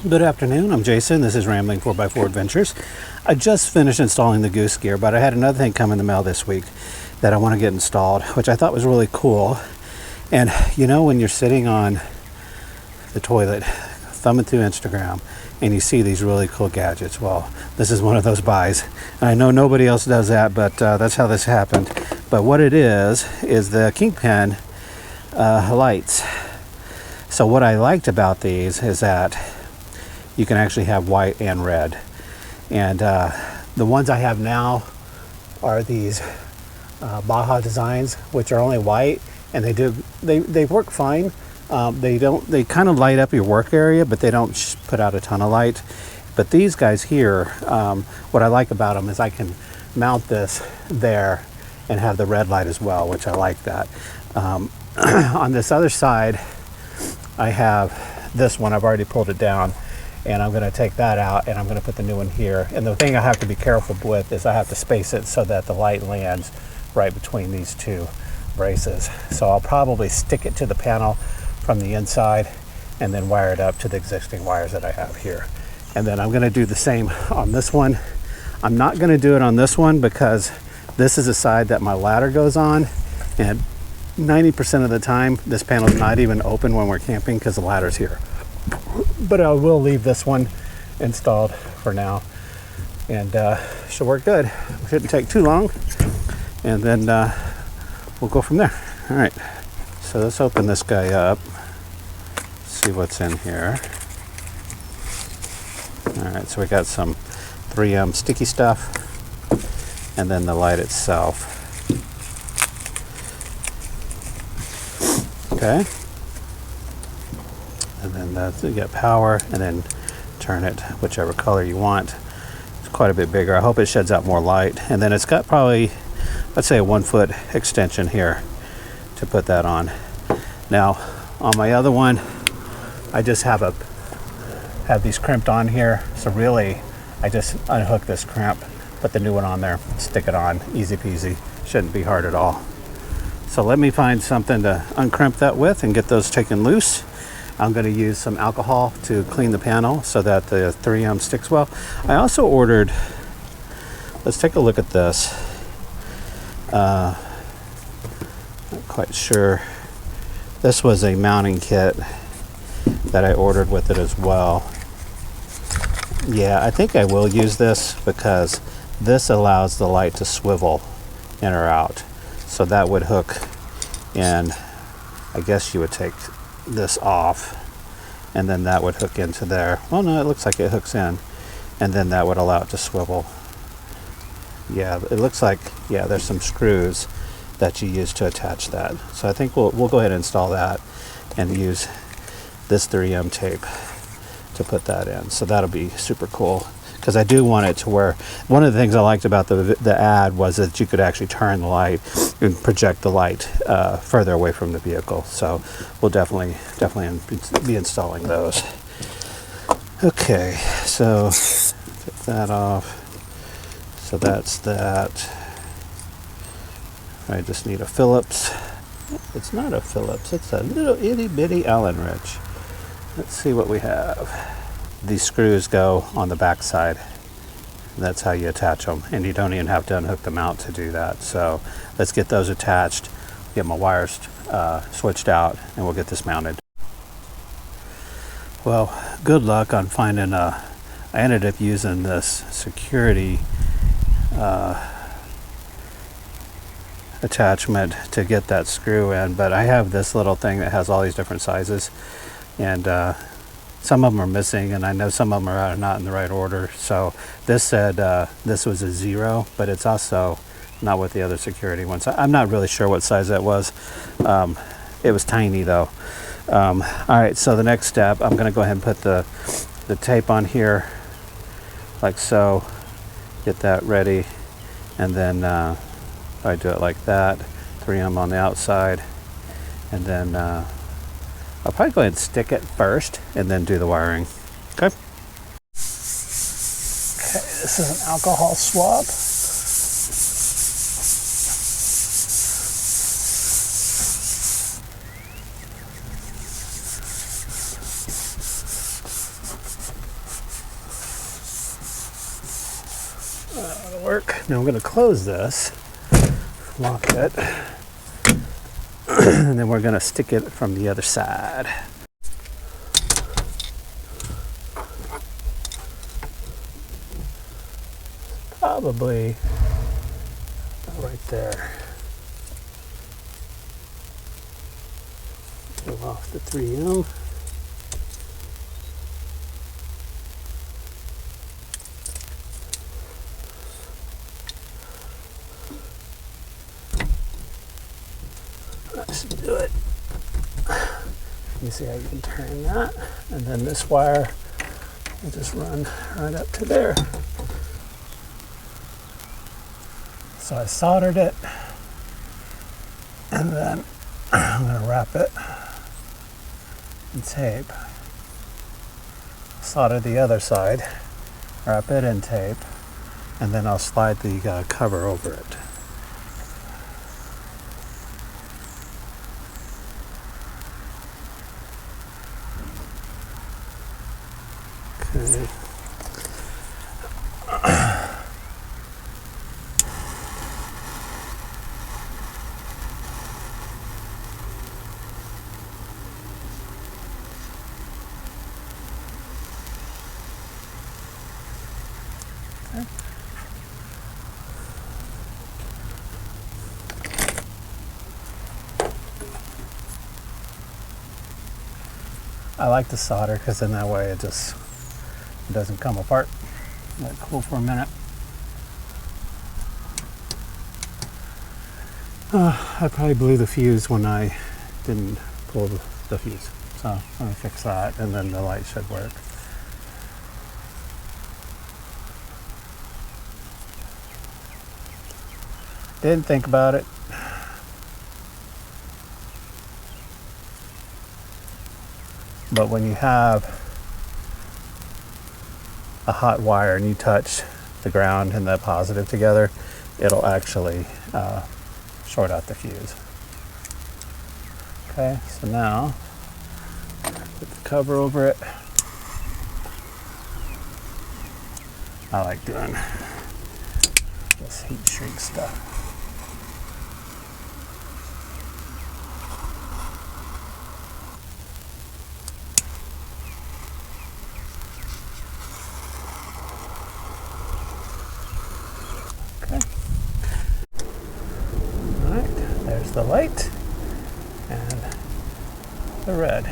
Good afternoon, I'm Jason. This is Rambling 4x4 Adventures. I just finished installing the goose gear, but I had another thing come in the mail this week that I want to get installed, which I thought was really cool. And you know, when you're sitting on the toilet, thumbing through Instagram, and you see these really cool gadgets, well, this is one of those buys. And I know nobody else does that, but that's how this happened. But what it is the Kingpin lights. So what I liked about these is that you can actually have white and red. And the ones I have now are these Baja Designs, which are only white, and they work fine. They kind of light up your work area, but they don't put out a ton of light. But these guys here, what I like about them is I can mount this there and have the red light as well, which I like that. On this other side, I have this one. I've already pulled it down, and I'm going to take that out, and I'm going to put the new one here. And the thing I have to be careful with is I have to space it so that the light lands right between these two braces. So I'll probably stick it to the panel from the inside and then wire it up to the existing wires that I have here. And then I'm going to do the same on this one. I'm not going to do it on this one because this is the side that my ladder goes on, and 90% of the time this panel is not even open when we're camping because the ladder's here. But I will leave this one installed for now, and should work good. Shouldn't take too long, and then we'll go from there. All right, so let's open this guy up, see what's in here. All right, so we got some 3M sticky stuff, and then the light itself. Okay. And then that's, you get power, and then turn it whichever color you want. It's quite a bit bigger. I hope it sheds out more light. And then it's got probably, let's say, a 1 foot extension here to put that on. Now on my other one, I just have these crimped on here. So really I just unhook this crimp, put the new one on there, stick it on, easy peasy. Shouldn't be hard at all. So let me find something to uncrimp that with and get those taken loose. I'm going to use some alcohol to clean the panel so that the 3M sticks well. I also ordered, let's take a look at this. Not quite sure. This was a mounting kit that I ordered with it as well. Yeah, I think I will use this because this allows the light to swivel in or out. So that would hook in. I guess you would take this off, and then that would hook into there. Well, no, it looks like it hooks in, and then that would allow it to swivel. Yeah, it looks like, yeah, there's some screws that you use to attach that. So I think we'll go ahead and install that and use this 3M tape to put that in. So that'll be super cool, because I do want it to where, one of the things I liked about the ad was that you could actually turn the light and project the light further away from the vehicle. So we'll definitely be installing those. Okay, so take that off. So that's that. I just need a Phillips. It's not a Phillips, it's a little itty bitty Allen wrench. Let's see what we have. These screws go on the back side. That's how you attach them, and you don't even have to unhook them out to do that. So let's get those attached, get my wires switched out, and we'll get this mounted. Well, good luck on finding I ended up using this security attachment to get that screw in, but I have this little thing that has all these different sizes, and some of them are missing, and I know some of them are not in the right order. So this said this was a 0, but it's also not with the other security ones. I'm not really sure what size that was. It was tiny though. All right, so the next step, I'm going to go ahead and put the tape on here like so, get that ready, and then I do it like that, 3M on the outside, and then I'll probably go ahead and stick it first and then do the wiring. Okay. Okay, this is an alcohol swab. That'll work. Now I'm going to close this, lock it, and then we're going to stick it from the other side. Probably right there. Pull off the 3M. That should do it. You see how you can turn that, and then this wire will just run right up to there. So I soldered it, and then I'm going to wrap it in tape. Solder the other side, wrap it in tape, and then I'll slide the cover over it. Okay. I like to solder because then that way it doesn't come apart. Let it cool for a minute. I probably blew the fuse when I didn't pull the fuse. So I'm going to fix that, and then the light should work. Didn't think about it. But when you have a hot wire and you touch the ground and the positive together, it'll actually short out the fuse. Okay, so now put the cover over it. I like doing this heat shrink stuff. The light and the red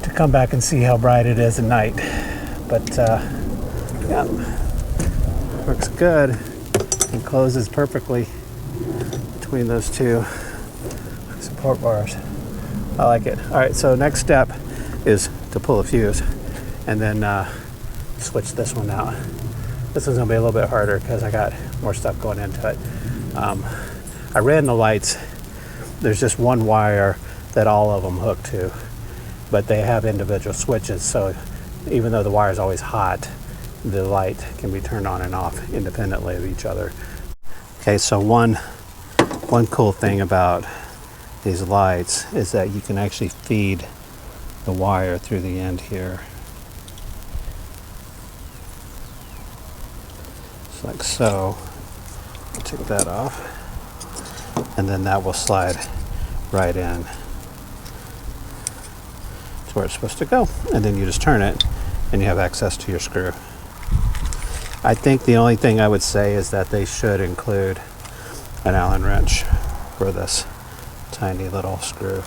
to come back and see how bright it is at night. But yeah, works good and closes perfectly between those two support bars. I like it. All right, so next step is to pull a fuse and then switch this one out. This one's gonna be a little bit harder because I got more stuff going into it. I ran the lights. There's just one wire that all of them hook to, but they have individual switches, so even though the wire is always hot, the light can be turned on and off independently of each other. Okay, so one cool thing about these lights is that you can actually feed the wire through the end here. Just like so. Take that off, and then that will slide right in to where it's supposed to go, and then you just turn it and you have access to your screw. I think the only thing I would say is that they should include an Allen wrench for this tiny little screw.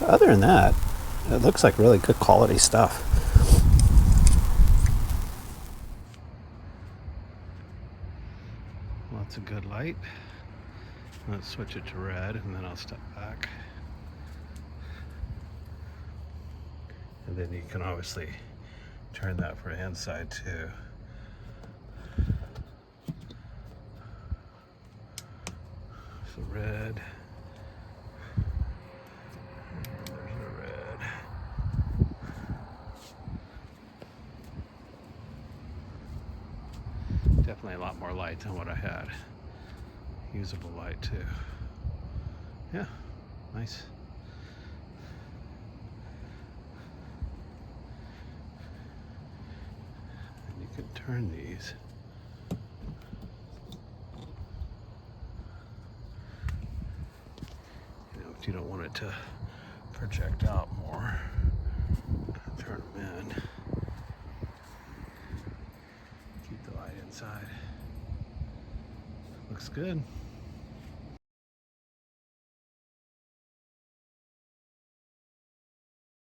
Other than that, it looks like really good quality stuff. That's a good light. Let's switch it to red, and then I'll step back. And then you can obviously turn that for inside too. So red. And there's the red. Definitely a lot more light than what I had. Usable light too. Yeah, nice. And you can turn these. You know, if you don't want it to project out more, turn them in. Keep the light inside. Looks good.